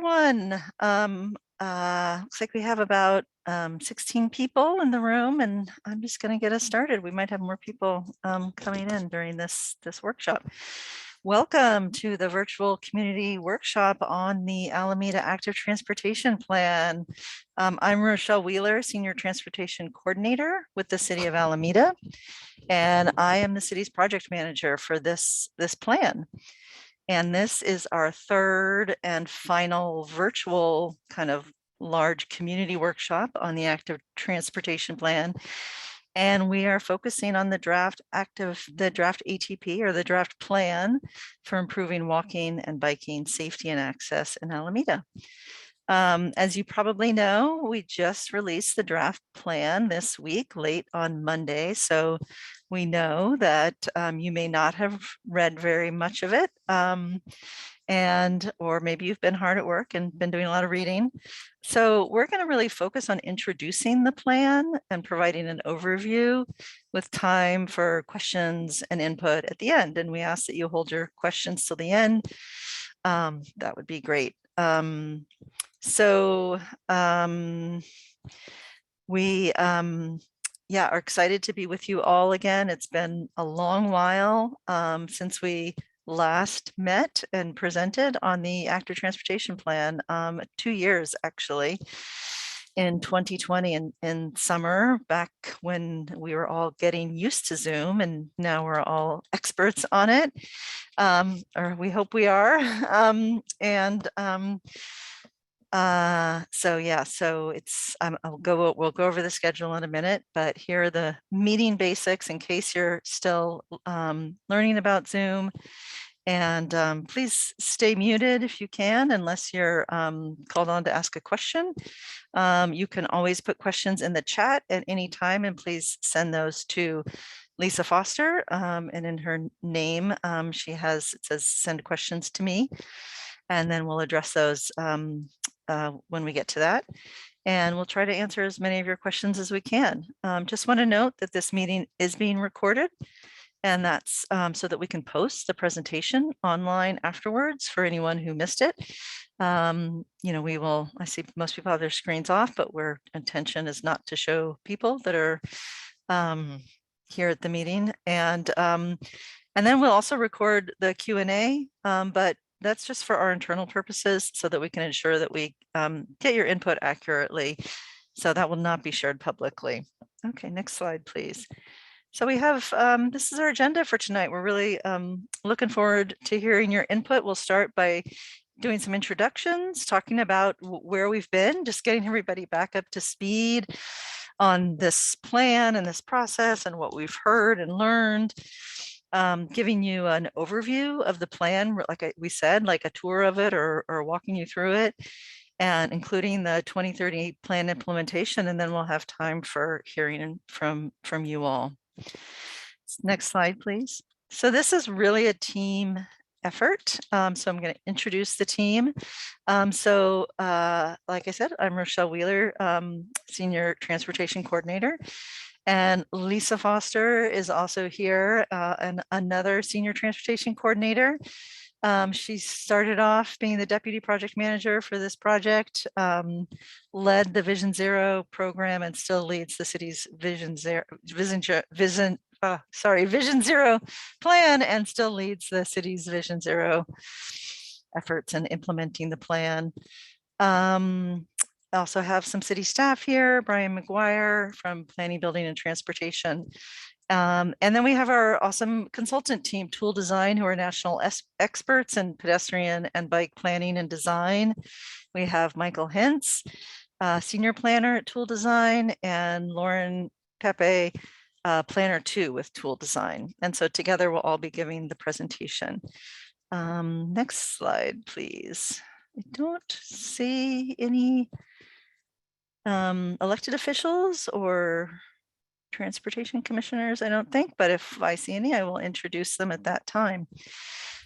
everyone. Looks like we have about 16 people in the room, and I'm just going to get us started. We might have more people coming in during this workshop. Welcome to the virtual community workshop on the Alameda Active Transportation Plan. I'm Rochelle Wheeler, Senior Transportation Coordinator with the City of Alameda, and I am the city's project manager for this plan. And this is our third and final virtual kind of large community workshop on the active transportation plan. And we are focusing on the draft ATP, or the draft plan for improving walking and biking safety and access in Alameda. As you probably know, we just released the draft plan this week, late on Monday. So we know that you may not have read very much of it, or maybe you've been hard at work and been doing a lot of reading. So we're going to really focus on introducing the plan and providing an overview with time for questions and input at the end. And we ask that you hold your questions till the end. That would be great. We are excited to be with you all again. It's been a long while since we last met and presented on the active transportation plan, 2 years actually, in 2020 in summer, back when we were all getting used to Zoom, and now we're all experts on it, or we hope we are. So it's we'll go over the schedule in a minute, but here are the meeting basics in case you're still learning about Zoom. And please stay muted if you can, unless you're called on to ask a question. You can always put questions in the chat at any time, and please send those to Lisa Foster. And in her name, it says send questions to me, and then we'll address those when we get to that. And we'll try to answer as many of your questions as we can. Just want to note that this meeting is being recorded, and that's so that we can post the presentation online afterwards for anyone who missed it. I see most people have their screens off, but our intention is not to show people that are here at the meeting. And then we'll also record the Q&A, but that's just for our internal purposes so that we can ensure that we get your input accurately. So that will not be shared publicly. Okay, next slide, please. So we have, this is our agenda for tonight. We're really looking forward to hearing your input. We'll start by doing some introductions, talking about where we've been, just getting everybody back up to speed on this plan and this process and what we've heard and learned. Giving you an overview of the plan, like we said, like a tour of it or walking you through it, and including the 2030 plan implementation. And then we'll have time for hearing from you all. Next slide, please. So this is really a team effort. So I'm going to introduce the team. Like I said, I'm Rochelle Wheeler, Senior Transportation Coordinator. And Lisa Foster is also here, and another Senior Transportation Coordinator. She started off being the Deputy Project Manager for this project, led the Vision Zero program, and still leads the city's Vision Zero plan, and still leads the city's Vision Zero efforts in implementing the plan. I also have some city staff here, Brian McGuire from Planning, Building, and Transportation. And then we have our awesome consultant team, Tool Design, who are national experts in pedestrian and bike planning and design. We have Michael Hintz, Senior Planner at Tool Design, and Lauren Pepe, Planner 2 with Tool Design. And so together we'll all be giving the presentation. Next slide, please. I don't see any elected officials or transportation commissioners, I don't think, but if I see any, I will introduce them at that time.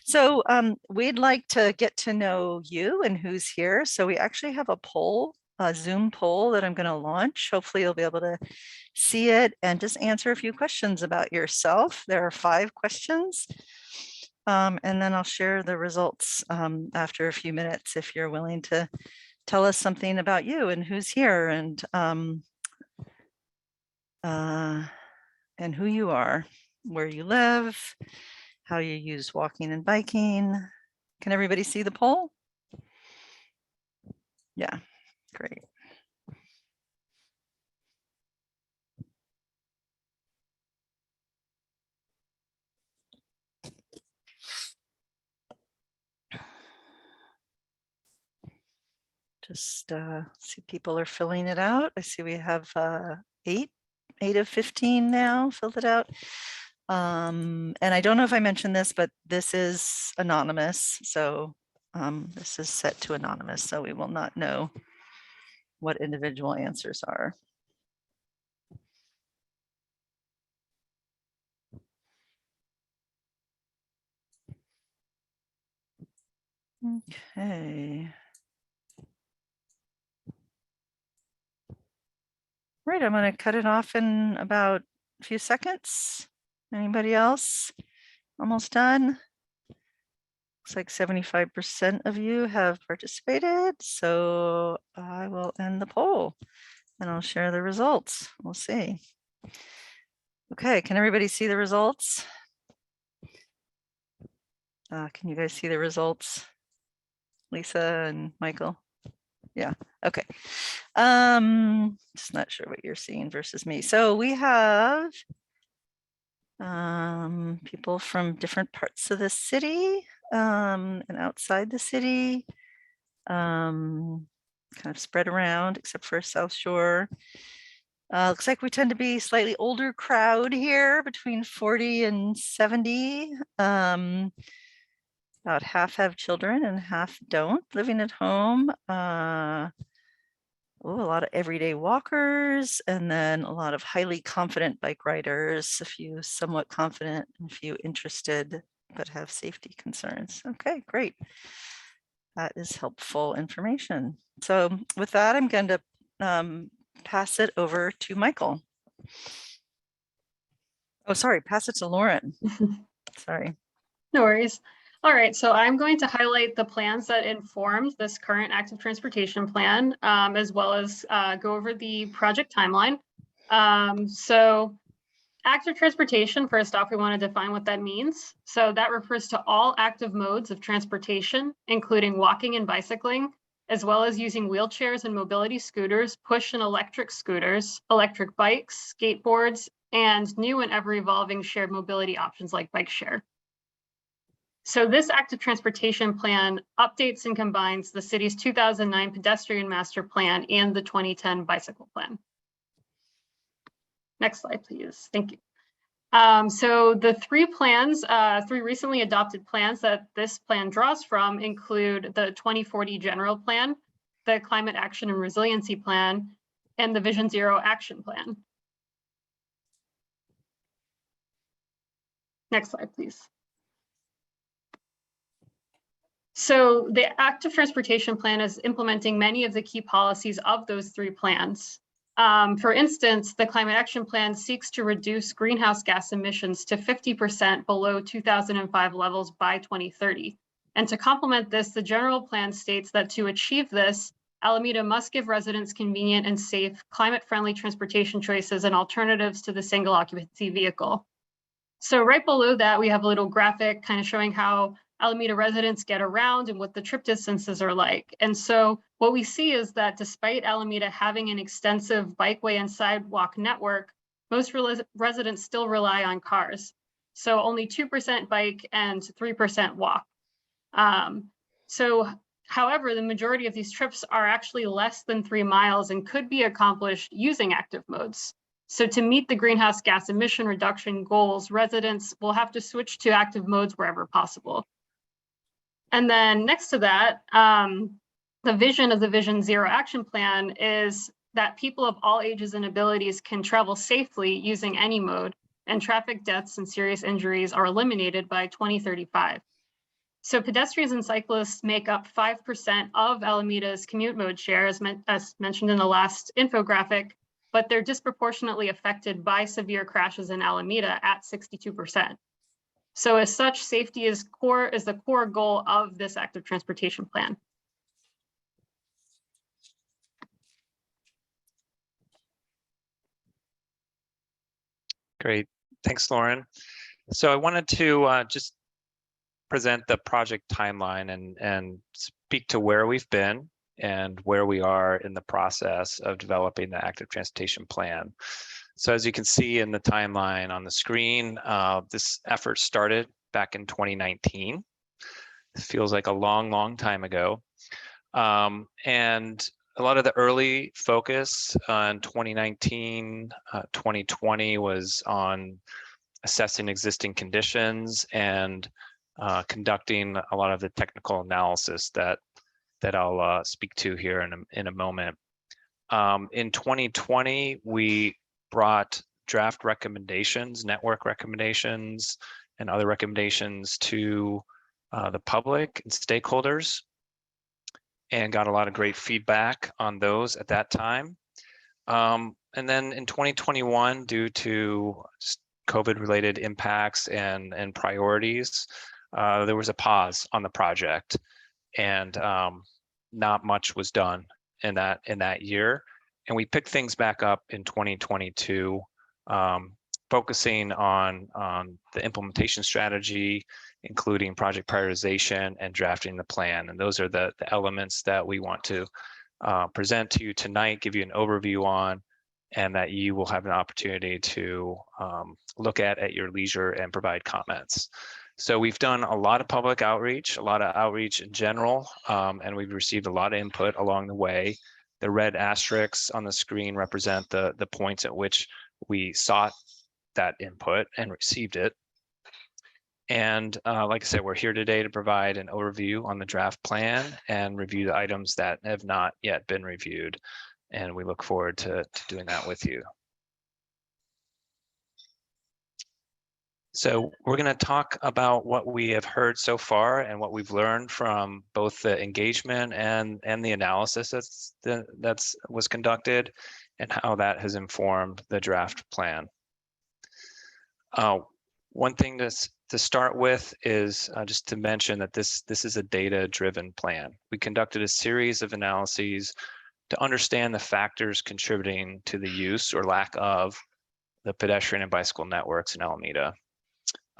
So we'd like to get to know you and who's here. So we actually have a poll, a Zoom poll that I'm going to launch. Hopefully you'll be able to see it and just answer a few questions about yourself. There are 5 questions. And then I'll share the results after a few minutes if you're willing to tell us something about you and who's here and who you are, where you live, how you use walking and biking. Can everybody see the poll? Yeah, great. Just see people are filling it out. I see we have 8 of 15 now filled it out. And I don't know if I mentioned this, but this is anonymous. So this is set to anonymous. So we will not know what individual answers are. Okay. Right, I'm going to cut it off in about a few seconds. Anybody else? Almost done. Looks like 75% of you have participated. So I will end the poll and I'll share the results. We'll see. Okay, can everybody see the results? Can you guys see the results? Lisa and Michael? Yeah, okay. Just not sure what you're seeing versus me. So we have people from different parts of the city and outside the city, kind of spread around except for South Shore. Looks like we tend to be slightly older crowd here, between 40 and 70. About half have children and half don't, living at home. A lot of everyday walkers, and then a lot of highly confident bike riders, a few somewhat confident, and a few interested, but have safety concerns. Okay, great. That is helpful information. So with that, I'm going to pass it over to Michael. Oh, sorry, pass it to Lauren. Sorry. No worries. All right, so I'm going to highlight the plans that informed this current active transportation plan, as well as go over the project timeline. So active transportation, first off, we want to define what that means. So that refers to all active modes of transportation, including walking and bicycling, as well as using wheelchairs and mobility scooters, push and electric scooters, electric bikes, skateboards, and new and ever evolving shared mobility options like bike share. So this active transportation plan updates and combines the city's 2009 pedestrian master plan and the 2010 bicycle plan. Next slide, please. Thank you. So the three recently adopted plans that this plan draws from include the 2040 general plan, the climate action and resiliency plan, and the Vision Zero action plan. Next slide, please. So the active transportation plan is implementing many of the key policies of those three plans. For instance, the climate action plan seeks to reduce greenhouse gas emissions to 50% below 2005 levels by 2030. And to complement this, the general plan states that to achieve this, Alameda must give residents convenient and safe, climate-friendly transportation choices and alternatives to the single occupancy vehicle. So right below that, we have a little graphic kind of showing how Alameda residents get around and what the trip distances are like. And so what we see is that despite Alameda having an extensive bikeway and sidewalk network, most residents still rely on cars. So only 2% bike and 3% walk. However, the majority of these trips are actually less than 3 miles and could be accomplished using active modes. So to meet the greenhouse gas emission reduction goals, residents will have to switch to active modes wherever possible. And then next to that, the vision of the Vision Zero action plan is that people of all ages and abilities can travel safely using any mode, and traffic deaths and serious injuries are eliminated by 2035. So pedestrians and cyclists make up 5% of Alameda's commute mode share, as mentioned in the last infographic, but they're disproportionately affected by severe crashes in Alameda at 62%. So as such, safety is the core goal of this active transportation plan. Great, thanks, Lauren. So I wanted to just present the project timeline and speak to where we've been and where we are in the process of developing the active transportation plan. So as you can see in the timeline on the screen, this effort started back in 2019. It feels like a long time ago. And a lot of the early focus in 2019, 2020 was on assessing existing conditions and conducting a lot of the technical analysis that I'll speak to here in a moment. In 2020, we brought draft recommendations, network recommendations, and other recommendations to the public and stakeholders, and got a lot of great feedback on those at that time. And then in 2021, due to just COVID-related impacts and priorities, there was a pause on the project, and not much was done in that year. And we picked things back up in 2022, focusing on the implementation strategy, including project prioritization and drafting the plan. And those are the elements that we want to present to you tonight, give you an overview on, and that you will have an opportunity to look at your leisure and provide comments. So we've done a lot of public outreach, a lot of outreach in general, and we've received a lot of input along the way. The red asterisks on the screen represent the points at which we sought that input and received it. And like I said, we're here today to provide an overview on the draft plan and review the items that have not yet been reviewed. And we look forward to doing that with you. So we're going to talk about what we have heard so far and what we've learned from both the engagement and the analysis that was conducted, and how that has informed the draft plan. One thing to start with is just to mention that this is a data-driven plan. We conducted a series of analyses to understand the factors contributing to the use or lack of the pedestrian and bicycle networks in Alameda.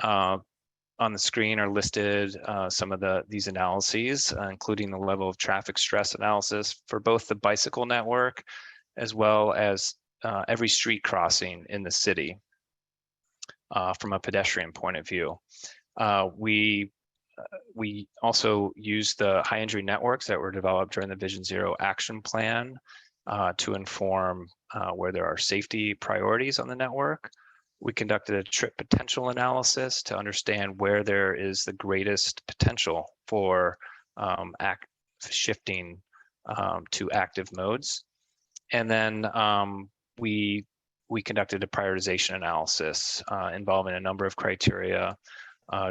On the screen are listed some of these analyses, including the level of traffic stress analysis for both the bicycle network as well as every street crossing in the city from a pedestrian point of view. We also use the high injury networks that were developed during the Vision Zero action plan to inform where there are safety priorities on the network. We conducted a trip potential analysis to understand where there is the greatest potential for shifting to active modes. And then we conducted a prioritization analysis involving a number of criteria,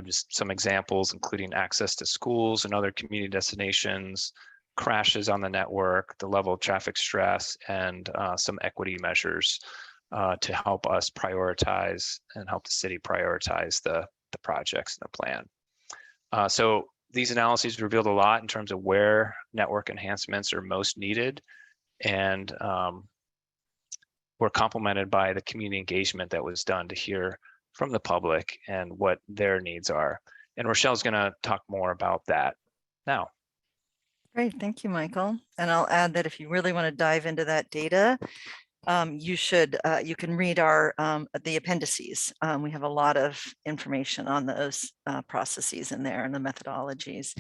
just some examples, including access to schools and other community destinations, crashes on the network, the level of traffic stress, and some equity measures to help us prioritize and help the city prioritize the projects in the plan. So these analyses revealed a lot in terms of where network enhancements are most needed, and were complemented by the community engagement that was done to hear from the public and what their needs are. And Rochelle's going to talk more about that now. Great, thank you, Michael. And I'll add that if you really want to dive into that data, you can read the appendices. We have a lot of information on those processes in there and the methodologies.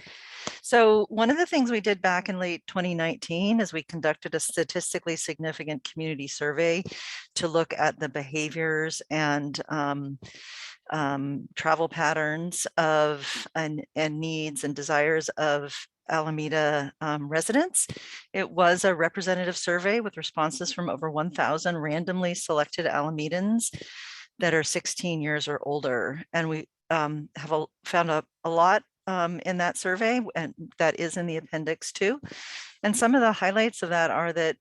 So one of the things we did back in late 2019 is we conducted a statistically significant community survey to look at the behaviors and travel patterns of and needs and desires of Alameda residents. It was a representative survey with responses from over 1,000 randomly selected Alamedans that are 16 years or older. And we have found a lot in that survey, and that is in the appendix too. And some of the highlights of that are that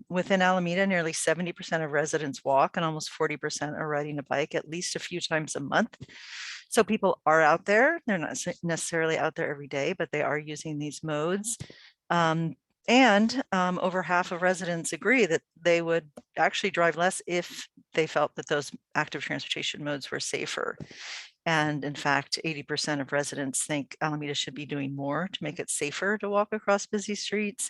within Alameda, nearly 70% of residents walk and almost 40% are riding a bike at least a few times a month. So people are out there. They're not necessarily out there every day, but they are using these modes. And over half of residents agree that they would actually drive less if they felt that those active transportation modes were safer. And in fact, 80% of residents think Alameda should be doing more to make it safer to walk across busy streets.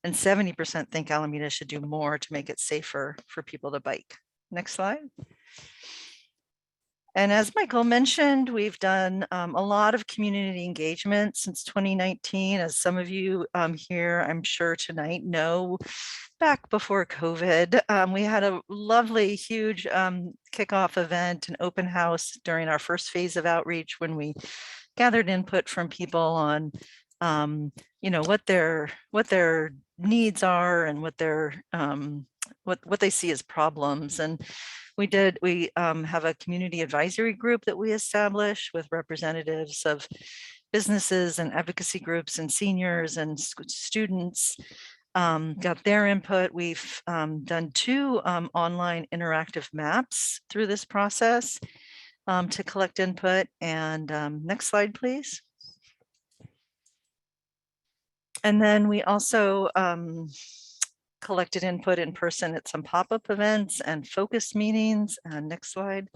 And 70% think Alameda should do more to make it safer for people to bike. Next slide. And as Michael mentioned, we've done a lot of community engagement since 2019. As some of you here, I'm sure tonight know, back before COVID, we had a lovely, huge kickoff event, an open house during our first phase of outreach when we gathered input from people on, what their needs are and what their what they see as problems. And we have a community advisory group that we established with representatives of businesses and advocacy groups and seniors and students. Got their input. We've done 2 online interactive maps through this process to collect input. And next slide, please. And then we also collected input in person at some pop-up events and focus meetings. Next slide.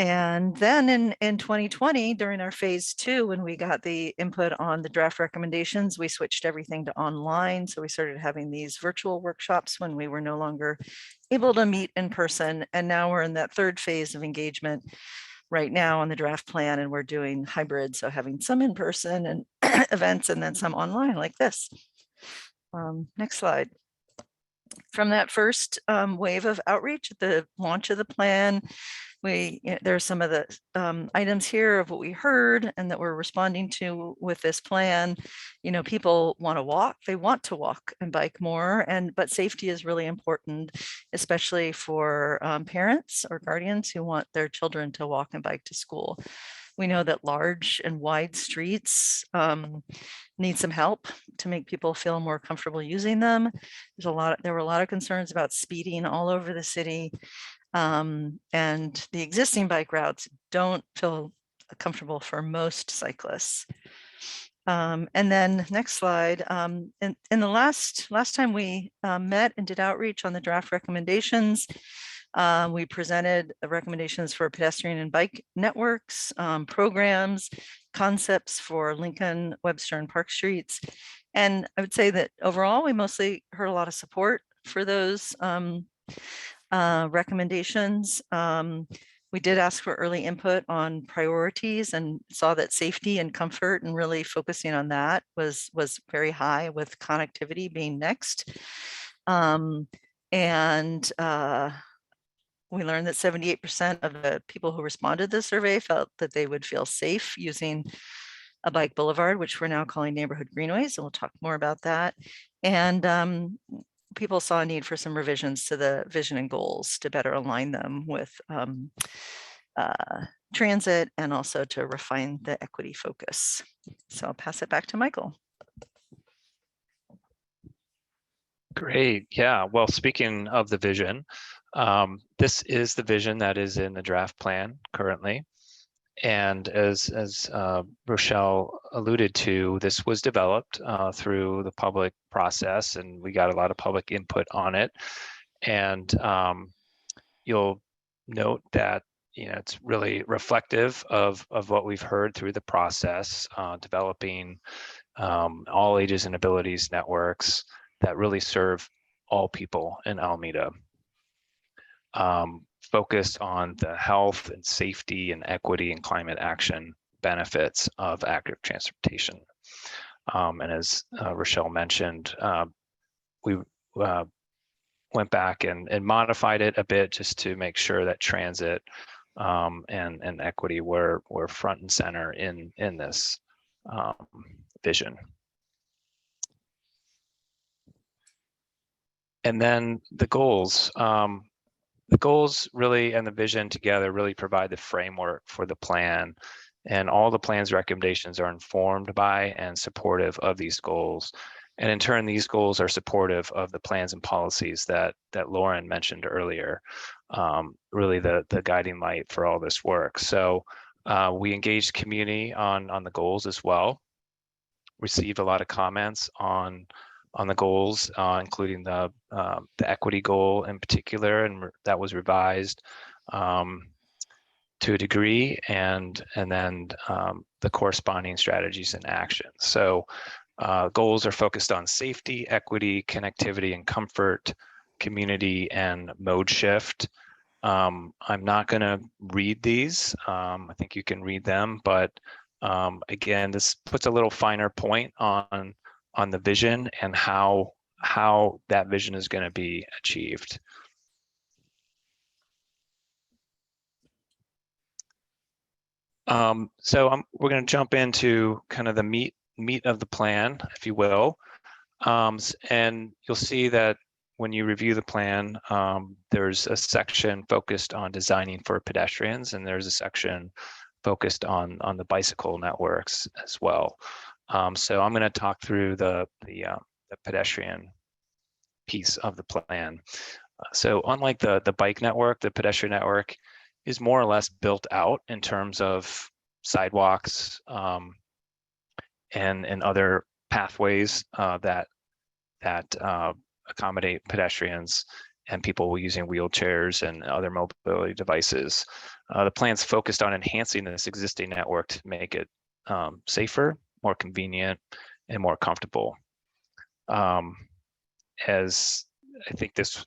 And then in 2020, during our phase 2, when we got the input on the draft recommendations, we switched everything to online. So we started having these virtual workshops when we were no longer able to meet in person. And now we're in that 3rd phase of engagement right now on the draft plan, and we're doing hybrid. So having some in person and events and then some online like this. Next slide. From that first wave of outreach at the launch of the plan, there's some of the items here of what we heard and that we're responding to with this plan. People want to walk, they want to walk and bike more, but safety is really important, especially for parents or guardians who want their children to walk and bike to school. We know that large and wide streets need some help to make people feel more comfortable using them. There were a lot of concerns about speeding all over the city. And the existing bike routes don't feel comfortable for most cyclists. And then next slide. In the last time we met and did outreach on the draft recommendations, we presented recommendations for pedestrian and bike networks, programs, concepts for Lincoln, Webster, and Park Streets. And I would say that overall, we mostly heard a lot of support for those recommendations. We did ask for early input on priorities and saw that safety and comfort and really focusing on that was very high, with connectivity being next. We learned that 78% of the people who responded to the survey felt that they would feel safe using a bike boulevard, which we're now calling neighborhood greenways, and we'll talk more about that. And people saw a need for some revisions to the vision and goals to better align them with transit and also to refine the equity focus. So I'll pass it back to Michael. Great. Yeah. Well, speaking of the vision, this is the vision that is in the draft plan currently. And as Rochelle alluded to, this was developed through the public process, and we got a lot of public input on it. And you'll note that it's really reflective of what we've heard through the process, developing all ages and abilities networks that really serve all people in Alameda. Focused on the health and safety and equity and climate action benefits of active transportation. And as Rochelle mentioned, we went back and modified it a bit just to make sure that transit and equity were front and center in this vision. And then the goals. The goals really and the vision together really provide the framework for the plan, and all the plan's recommendations are informed by and supportive of these goals. And in turn, these goals are supportive of the plans and policies that Lauren mentioned earlier. really the guiding light for all this work. So we engaged community on the goals as well. Received a lot of comments on the goals, including the equity goal in particular, and that was revised to a degree, and then the corresponding strategies and actions. So goals are focused on safety, equity, connectivity, and comfort, community, and mode shift. I'm not going to read these. I think you can read them, but again, this puts a little finer point on the vision and how that vision is going to be achieved. So we're going to jump into kind of the meat of the plan, if you will, and you'll see that when you review the plan, there's a section focused on designing for pedestrians, and there's a section focused on the bicycle networks as well. So I'm going to talk through the pedestrian piece of the plan. So unlike the bike network, the pedestrian network is more or less built out in terms of sidewalks and other pathways that accommodate pedestrians and people using wheelchairs and other mobility devices. The plan's focused on enhancing this existing network to make it safer, more convenient, and more comfortable. As I think this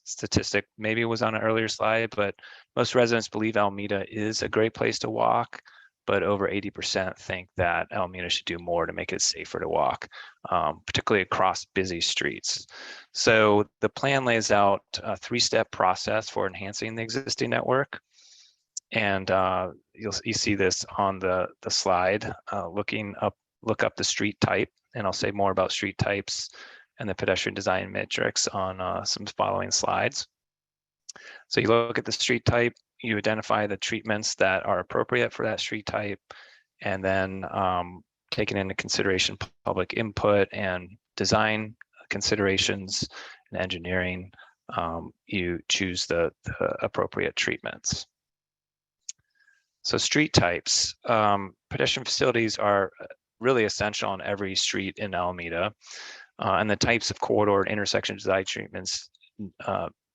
statistic maybe was on an earlier slide, but most residents believe Alameda is a great place to walk, but over 80% think that Alameda should do more to make it safer to walk, particularly across busy streets. So the plan lays out a 3-step process for enhancing the existing network. And you see this on the slide. Look up the street type, and I'll say more about street types and the pedestrian design matrix on some following slides. So you look at the street type, you identify the treatments that are appropriate for that street type, and then taking into consideration public input and design considerations and engineering, you choose the appropriate treatments. So street types, pedestrian facilities are really essential on every street in Alameda. And the types of corridor and intersection design treatments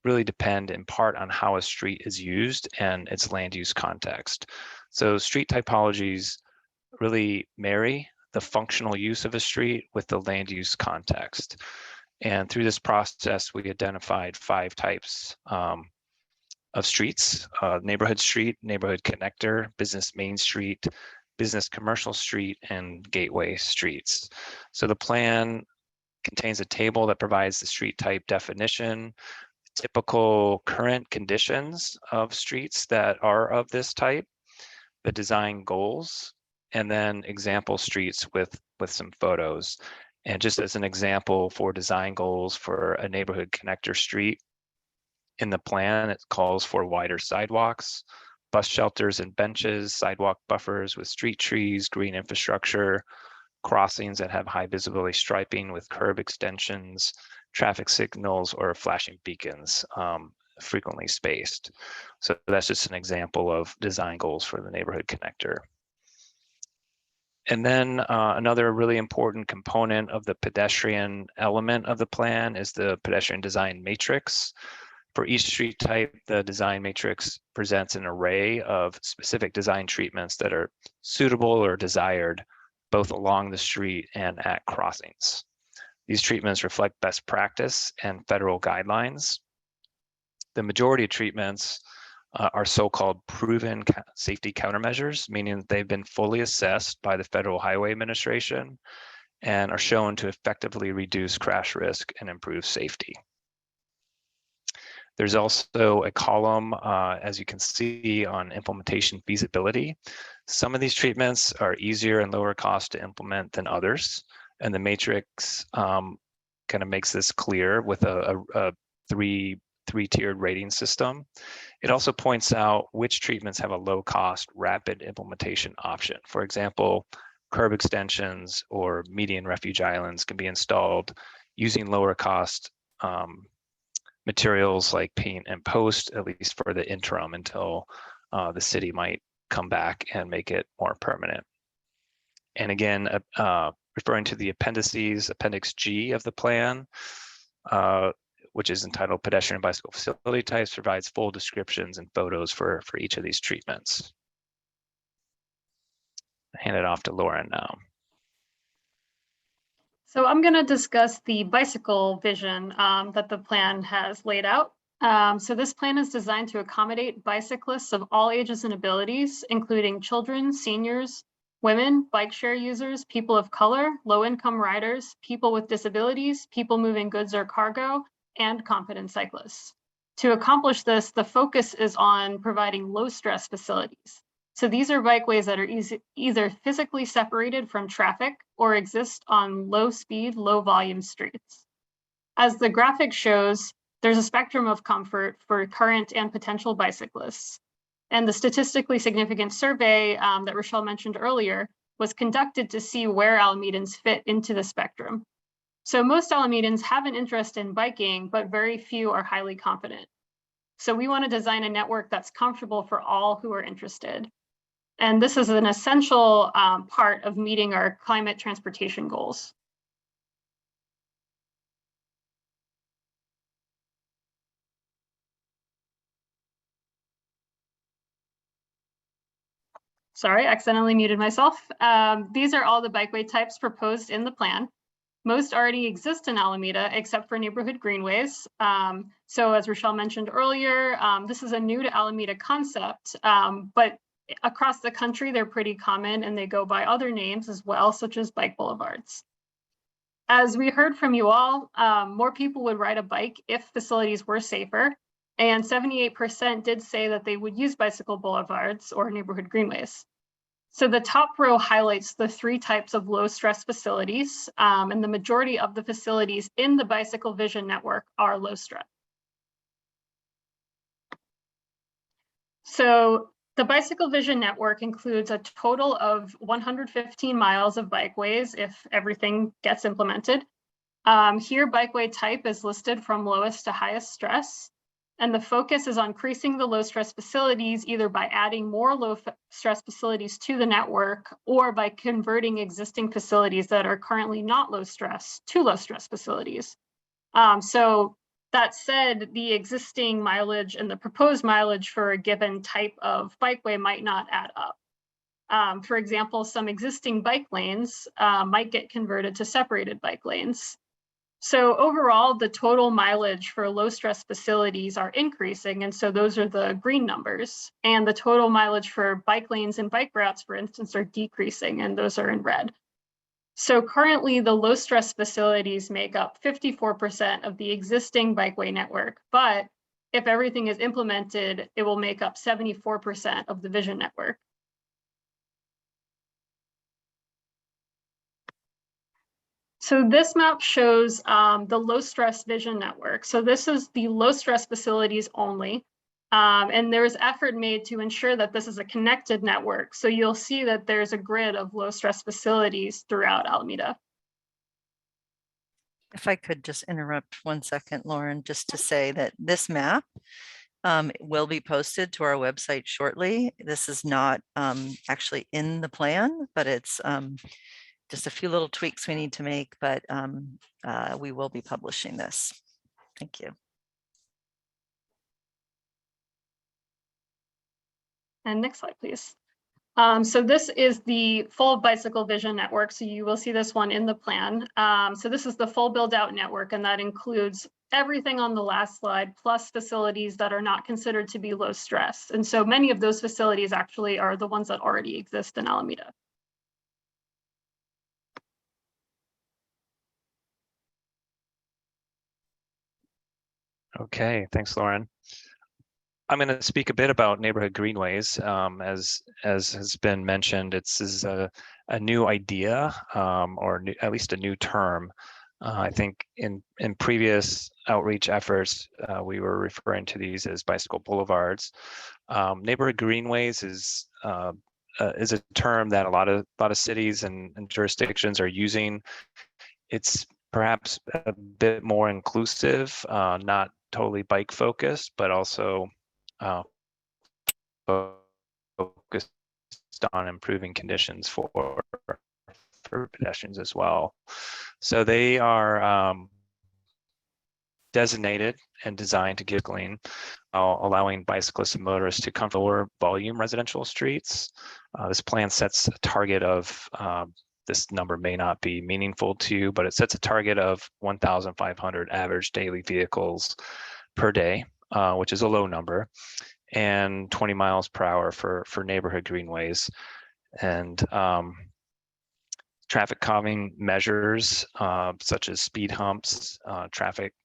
really depend in part on how a street is used and its land use context. So street typologies really marry the functional use of a street with the land use context. And through this process, we identified 5 types of streets: neighborhood street, neighborhood connector, business main street, business commercial street, and gateway streets. So the plan contains a table that provides the street type definition, typical current conditions of streets that are of this type, the design goals, and then example streets with some photos. And just as an example for design goals for a neighborhood connector street, in the plan, it calls for wider sidewalks, bus shelters and benches, sidewalk buffers with street trees, green infrastructure, crossings that have high visibility striping with curb extensions, traffic signals, or flashing beacons, frequently spaced. So that's just an example of design goals for the neighborhood connector. And then another really important component of the pedestrian element of the plan is the pedestrian design matrix. For each street type, the design matrix presents an array of specific design treatments that are suitable or desired both along the street and at crossings. These treatments reflect best practice and federal guidelines. The majority of treatments are so-called proven safety countermeasures, meaning that they've been fully assessed by the Federal Highway Administration and are shown to effectively reduce crash risk and improve safety. There's also a column, as you can see, on implementation feasibility. Some of these treatments are easier and lower cost to implement than others, and the matrix kind of makes this clear with a three-tiered rating system. It also points out which treatments have a low-cost, rapid implementation option. For example, curb extensions or median refuge islands can be installed using lower-cost materials like paint and post, at least for the interim, until the city might come back and make it more permanent. And again, referring to the appendices, Appendix G of the plan, which is entitled Pedestrian and Bicycle Facility Types, provides full descriptions and photos for each of these treatments. Hand it off to Lauren now. So I'm going to discuss the bicycle vision that the plan has laid out. So this plan is designed to accommodate bicyclists of all ages and abilities, including children, seniors, women, bike share users, people of color, low-income riders, people with disabilities, people moving goods or cargo, and competent cyclists. To accomplish this, the focus is on providing low-stress facilities. So these are bikeways that are either physically separated from traffic or exist on low-speed, low-volume streets. As the graphic shows, there's a spectrum of comfort for current and potential bicyclists. And the statistically significant survey that Rochelle mentioned earlier was conducted to see where Alamedans fit into the spectrum. So most Alamedans have an interest in biking, but very few are highly confident. So we want to design a network that's comfortable for all who are interested. And this is an essential part of meeting our climate transportation goals. Sorry, accidentally muted myself. These are all the bikeway types proposed in the plan. Most already exist in Alameda, except for neighborhood greenways. So as Rochelle mentioned earlier, this is a new to Alameda concept, but across the country, they're pretty common and they go by other names as well, such as bike boulevards. As we heard from you all, more people would ride a bike if facilities were safer, and 78% did say that they would use bicycle boulevards or neighborhood greenways. So the top row highlights the 3 types of low stress facilities, and the majority of the facilities in the Bicycle Vision Network are low stress. So the Bicycle Vision Network includes a total of 115 miles of bikeways if everything gets implemented. Here, bikeway type is listed from lowest to highest stress. And the focus is on increasing the low stress facilities, either by adding more low stress facilities to the network or by converting existing facilities that are currently not low stress to low stress facilities. So that said, the existing mileage and the proposed mileage for a given type of bikeway might not add up. For example, some existing bike lanes might get converted to separated bike lanes. So overall, the total mileage for low stress facilities are increasing. And so those are the green numbers. And the total mileage for bike lanes and bike routes, for instance, are decreasing, and those are in red. So currently, the low stress facilities make up 54% of the existing bikeway network. But if everything is implemented, it will make up 74% of the vision network. So this map shows the low stress vision network. So this is the low stress facilities only. And there is effort made to ensure that this is a connected network. So you'll see that there's a grid of low stress facilities throughout Alameda. If I could just interrupt 1 second, Lauren, just to say that this map will be posted to our website shortly. This is not actually in the plan, but it's just a few little tweaks we need to make, but we will be publishing this. Thank you. And next slide, please. So this is the full bicycle vision network. So you will see this one in the plan. So this is the full build out network, and that includes everything on the last slide, plus facilities that are not considered to be low stress. And so many of those facilities actually are the ones that already exist in Alameda. Okay, thanks, Lauren. I'm going to speak a bit about neighborhood greenways. As has been mentioned, this is a new idea, or at least a new term. I think in previous outreach efforts, we were referring to these as bicycle boulevards. Neighborhood greenways is a term that a lot of cities and jurisdictions are using. It's perhaps a bit more inclusive, not totally bike focused, but also focused on improving conditions for pedestrians as well. So they are designated and designed to give clean, allowing bicyclists and motorists to come to lower volume residential streets. This plan sets a target of, this number may not be meaningful to you, but it sets a target of 1,500 average daily vehicles per day, which is a low number, and 20 miles per hour for neighborhood greenways. And traffic calming measures, such as speed humps,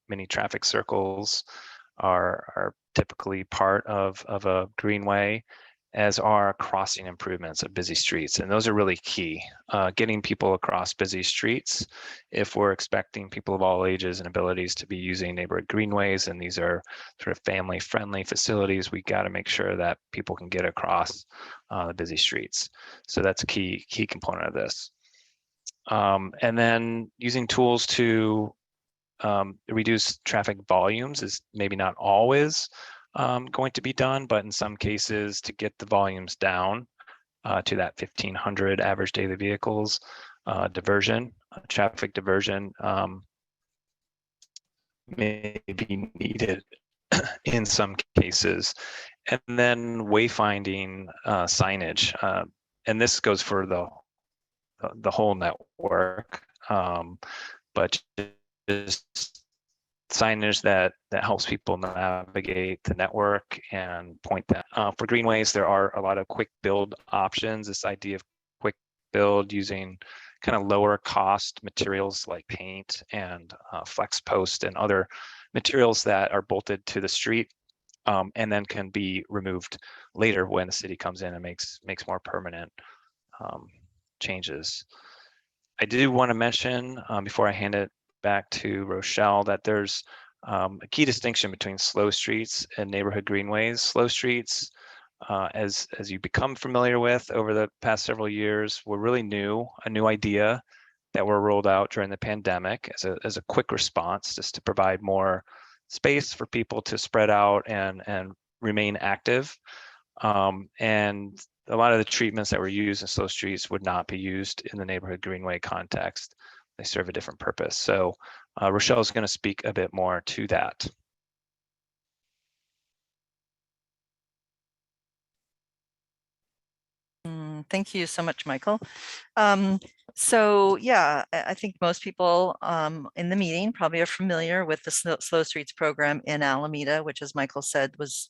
mini traffic circles are typically part of a greenway, as are crossing improvements of busy streets. And those are really key, getting people across busy streets. If we're expecting people of all ages and abilities to be using neighborhood greenways, and these are sort of family friendly facilities, we got to make sure that people can get across the busy streets. So that's a key component of this. And then using tools to reduce traffic volumes is maybe not always going to be done, but in some cases to get the volumes down to that 1,500 average daily vehicles, traffic diversion may be needed in some cases. And then wayfinding signage, and this goes for the whole network, but just signage that helps people navigate the network and point that. For greenways, there are a lot of quick build options. This idea of quick build using kind of lower cost materials like paint and flex post and other materials that are bolted to the street, and then can be removed later when the city comes in and makes more permanent changes. I do want to mention before I hand it back to Rochelle that there's a key distinction between slow streets and neighborhood greenways. Slow streets, as you become familiar with over the past several years, were really a new idea that were rolled out during the pandemic as a quick response, just to provide more space for people to spread out and remain active. And a lot of the treatments that were used in slow streets would not be used in the neighborhood greenway context. They serve a different purpose. So Rochelle is going to speak a bit more to that. Thank you so much, Michael. So yeah, I think most people in the meeting probably are familiar with the Slow Streets program in Alameda, which, as Michael said, was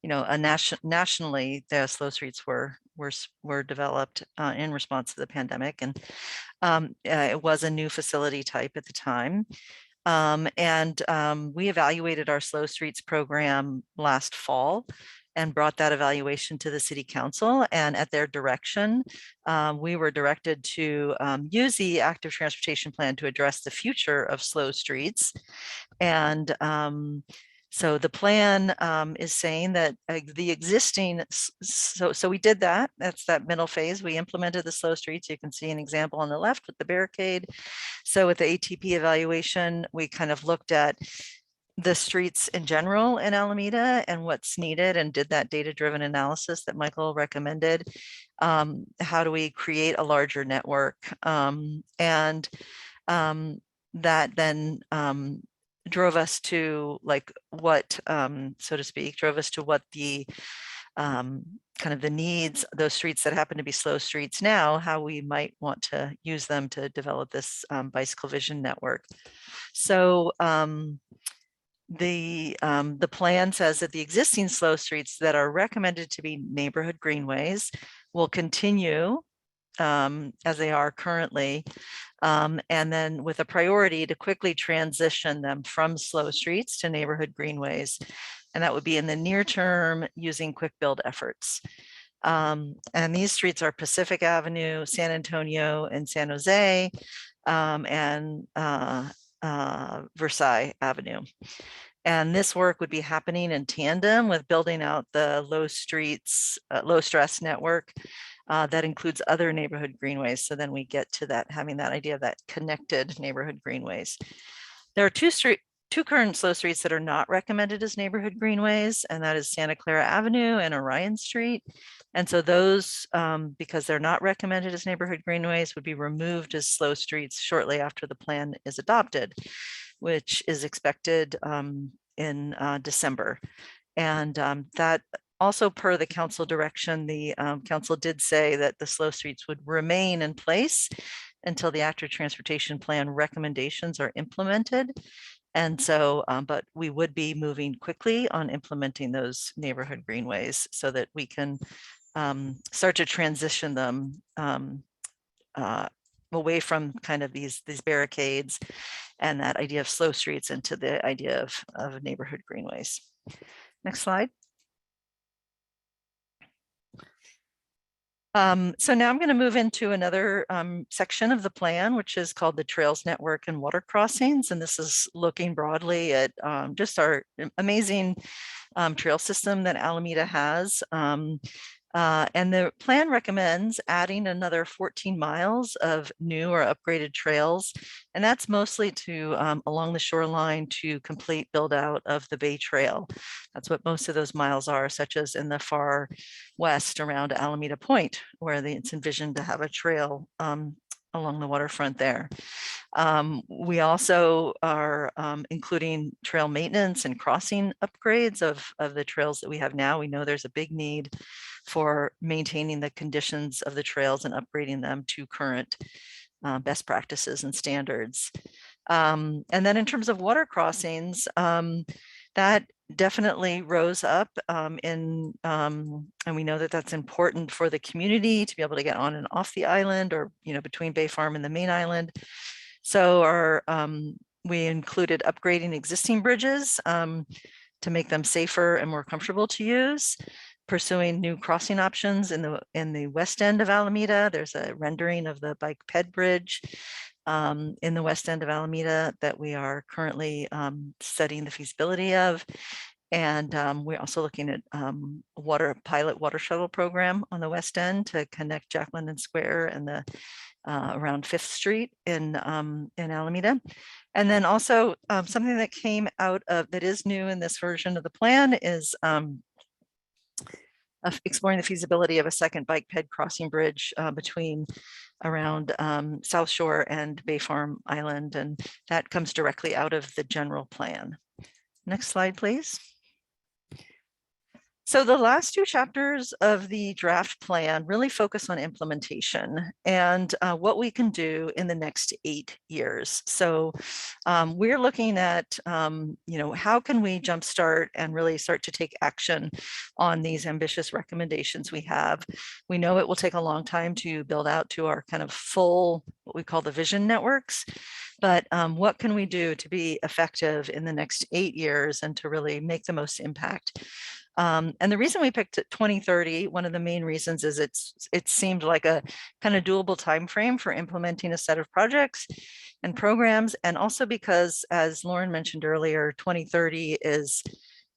a nationally the Slow Streets were developed in response to the pandemic, and it was a new facility type at the time. We evaluated our Slow Streets program last fall and brought that evaluation to the city council, and at their direction, we were directed to use the active transportation plan to address the future of slow streets. And so the plan is saying that the existing, so we did that. That's that middle phase. We implemented the slow streets. You can see an example on the left with the barricade. So with the ATP evaluation, we kind of looked at the streets in general in Alameda and what's needed, and did that data-driven analysis that Michael recommended. How do we create a larger network? That then drove us to what, so to speak, drove us to what the kind of the needs, those streets that happen to be slow streets now, how we might want to use them to develop this bicycle vision network. So the plan says that the existing slow streets that are recommended to be neighborhood greenways will continue as they are currently, and then with a priority to quickly transition them from slow streets to neighborhood greenways. And that would be in the near term using quick build efforts. And these streets are Pacific Avenue, San Antonio, and San Jose, and Versailles Avenue. And this work would be happening in tandem with building out the low stress network that includes other neighborhood greenways. So then we get to that, having that idea of that connected neighborhood greenways. There are two two current slow streets that are not recommended as neighborhood greenways, and that is Santa Clara Avenue and Orion Street. And so those, because they're not recommended as neighborhood greenways, would be removed as slow streets shortly after the plan is adopted, which is expected in December. And that also, per the council direction, the council did say that the slow streets would remain in place until the active transportation plan recommendations are implemented. And so, but we would be moving quickly on implementing those neighborhood greenways so that we can start to transition them away from kind of these barricades and that idea of slow streets into the idea of neighborhood greenways. Next slide. So now I'm going to move into another section of the plan, which is called the Trails Network and Water Crossings. And this is looking broadly at just our amazing trail system that Alameda has. And the plan recommends adding another 14 miles of new or upgraded trails. And that's mostly to along the shoreline to complete build out of the Bay Trail. That's what most of those miles are, such as in the far west around Alameda Point, where it's envisioned to have a trail along the waterfront there. We also are including trail maintenance and crossing upgrades of the trails that we have now. We know there's a big need for maintaining the conditions of the trails and upgrading them to current best practices and standards. And then in terms of water crossings, that definitely rose up and we know that that's important for the community to be able to get on and off the island, or between Bay Farm and the main island. So we included upgrading existing bridges to make them safer and more comfortable to use, pursuing new crossing options in the west end of Alameda. There's a rendering of the bike ped bridge in the west end of Alameda that we are currently studying the feasibility of. And we're also looking at pilot water shuttle program on the west end to connect Jack London Square and the around 5th Street in Alameda. And then also something that came out of that is new in this version of the plan is exploring the feasibility of a second bike ped crossing bridge between around South Shore and Bay Farm Island. And that comes directly out of the general plan. Next slide, please. So the last two chapters of the draft plan really focus on implementation and what we can do in the next 8 years. So we're looking at, how can we jumpstart and really start to take action on these ambitious recommendations we have. We know it will take a long time to build out to our kind of full, what we call the vision networks. But what can we do to be effective in the next 8 years and to really make the most impact? And the reason we picked 2030, one of the main reasons is it seemed like a kind of doable time frame for implementing a set of projects and programs, and also because, as Lauren mentioned earlier, 2030 is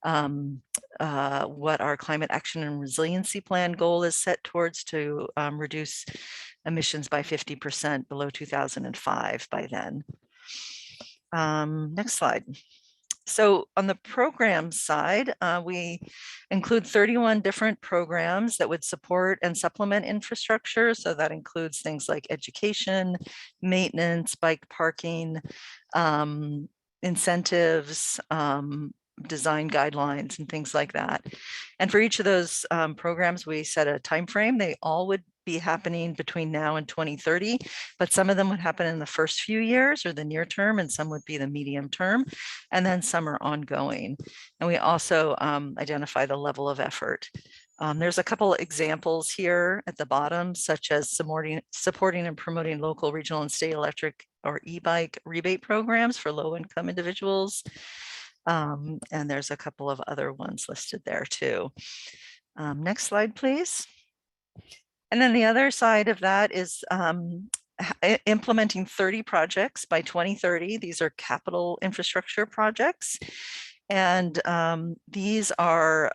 what our climate action and resiliency plan goal is set towards, to reduce emissions by 50% below 2005 by then. Next slide. So on the program side, we include 31 different programs that would support and supplement infrastructure. So that includes things like education, maintenance, bike parking, incentives, design guidelines, and things like that. And for each of those programs, we set a time frame. They all would be happening between now and 2030, but some of them would happen in the first few years or the near term, and some would be the medium term, and then some are ongoing. And we also identify the level of effort. There's a couple examples here at the bottom, such as supporting and promoting local, regional, and state electric or e-bike rebate programs for low-income individuals. And there's a couple of other ones listed there too. Next slide, please. And then the other side of that is implementing 30 projects by 2030. These are capital infrastructure projects. And these are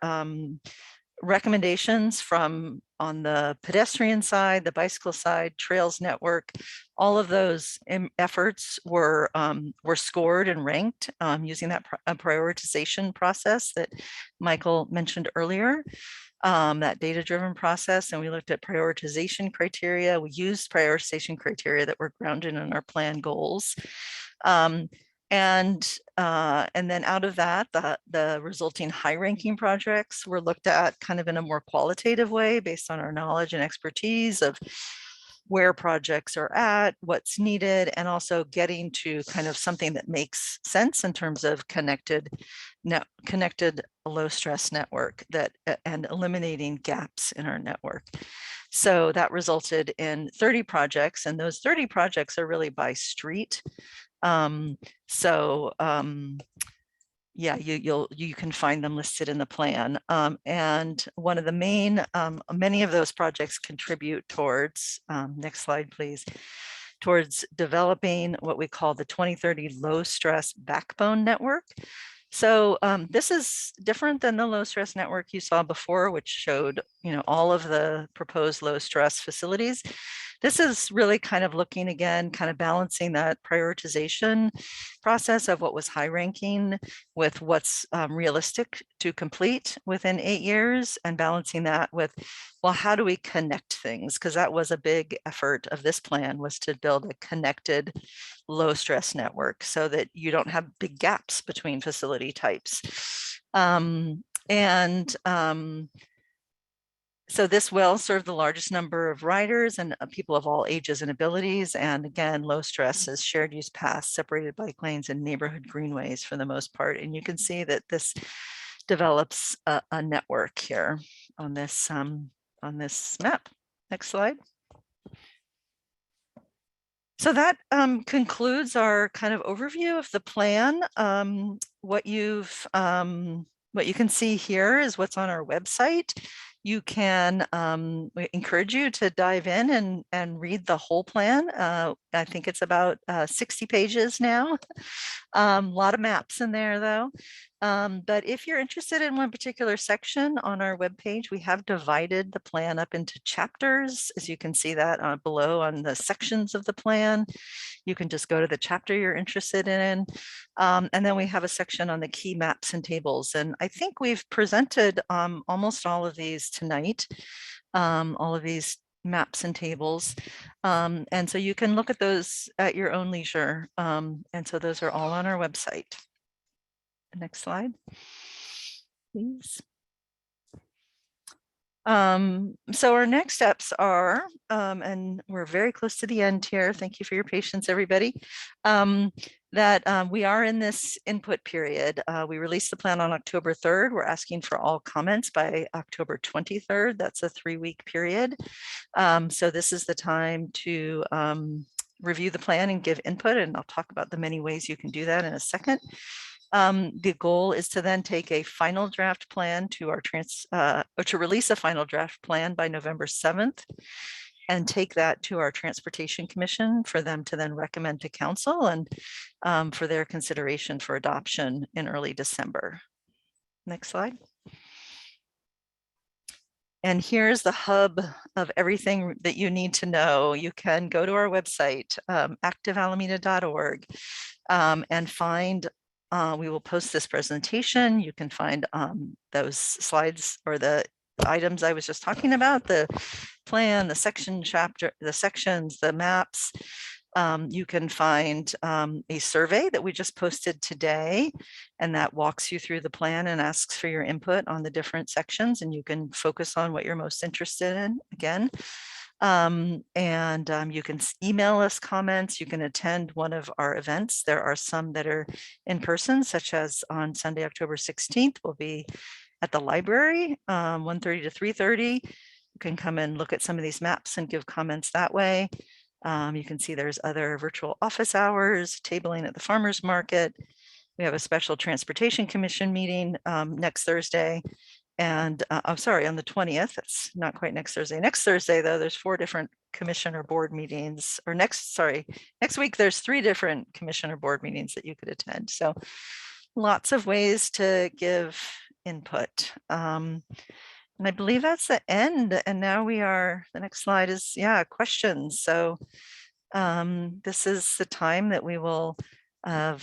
recommendations from on the pedestrian side, the bicycle side, trails network, all of those efforts were scored and ranked using that prioritization process that Michael mentioned earlier, that data-driven process. And we looked at prioritization criteria. We used prioritization criteria that were grounded in our plan goals. And then out of that, the resulting high-ranking projects were looked at kind of in a more qualitative way based on our knowledge and expertise of where projects are at, what's needed, and also getting to kind of something that makes sense in terms of connected low-stress network and eliminating gaps in our network. So that resulted in 30 projects, and those 30 projects are really by street. Yeah, you can find them listed in the plan. And one of the main, many of those projects contribute towards, next slide, please, towards developing what we call the 2030 low stress backbone network. So this is different than the low stress network you saw before, which showed, all of the proposed low stress facilities. This is really kind of looking again, kind of balancing that prioritization process of what was high ranking with what's realistic to complete within 8 years, and balancing that with, well, how do we connect things? Because that was a big effort of this plan, was to build a connected low stress network so that you don't have big gaps between facility types. So this will serve the largest number of riders and people of all ages and abilities. And again, low stress is shared use paths, separated bike lanes, and neighborhood greenways for the most part. And you can see that this develops a network here on this map. Next slide. So that concludes our kind of overview of the plan. What you can see here is what's on our website. You can, we encourage you to dive in and read the whole plan. I think it's about 60 pages now. A lot of maps in there though. But if you're interested in one particular section on our webpage, we have divided the plan up into chapters, as you can see that below on the sections of the plan. You can just go to the chapter you're interested in. And then we have a section on the key maps and tables. And I think we've presented almost all of these tonight, all of these maps and tables. And so you can look at those at your own leisure. And so those are all on our website. Next slide, please. So our next steps are, and we're very close to the end here. Thank you for your patience, everybody. That we are in this input period. We released the plan on October 3rd. We're asking for all comments by October 23rd. That's a 3-week period. So this is the time to review the plan and give input, and I'll talk about the many ways you can do that in a second. The goal is to then take a final draft plan to our or to release a final draft plan by November 7th and take that to our Transportation Commission for them to then recommend to council and for their consideration for adoption in early December. Next slide. And here's the hub of everything that you need to know. You can go to our website, activealameda.org, and find we will post this presentation. You can find those slides or the items I was just talking about, the plan, the section chapter, the sections, the maps. You can find a survey that we just posted today, and that walks you through the plan and asks for your input on the different sections, and you can focus on what you're most interested in again. You can email us comments. You can attend one of our events. There are some that are in person, such as on Sunday, October 16th, we'll be at the library, 1:30 to 3:30. You can come and look at some of these maps and give comments that way. You can see there's other virtual office hours, tabling at the farmer's market. We have a special Transportation Commission meeting next Thursday. And I'm sorry, on the 20th, it's not quite next Thursday. Next Thursday, though, there's 4 different commissioner board meetings, or next week, there's 3 different commissioner board meetings that you could attend. So lots of ways to give input. And I believe that's the end. And now the next slide is, questions. So this is the time that we will